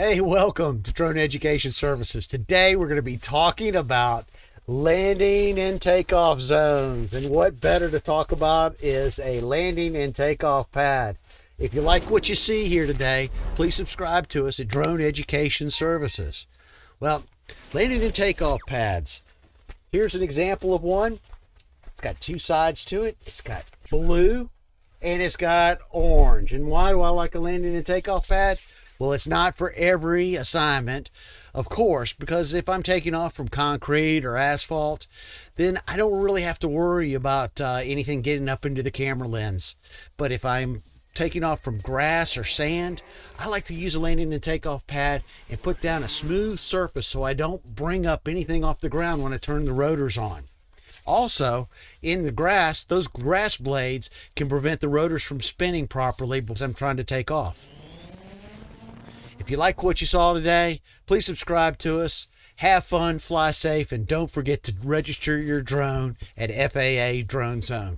Hey, welcome to Drone Education Services. Today we're going to be talking about landing and takeoff zones. And what better to talk about is a landing and takeoff pad. If you like what you see here today, please subscribe to us at Drone Education Services. Well, landing and takeoff pads. Here's an example of one. It's got two sides to it. It's got blue and it's got orange. And why do I like a landing and takeoff pad? Well, it's not for every assignment, of course, because if I'm taking off from concrete or asphalt, then I don't really have to worry about anything getting up into the camera lens. But if I'm taking off from grass or sand, I like to use a landing and takeoff pad and put down a smooth surface so I don't bring up anything off the ground when I turn the rotors on. Also, in the grass, those grass blades can prevent the rotors from spinning properly because I'm trying to take off. If you like what you saw today, please subscribe to us. Have fun, fly safe, and don't forget to register your drone at FAA Drone Zone.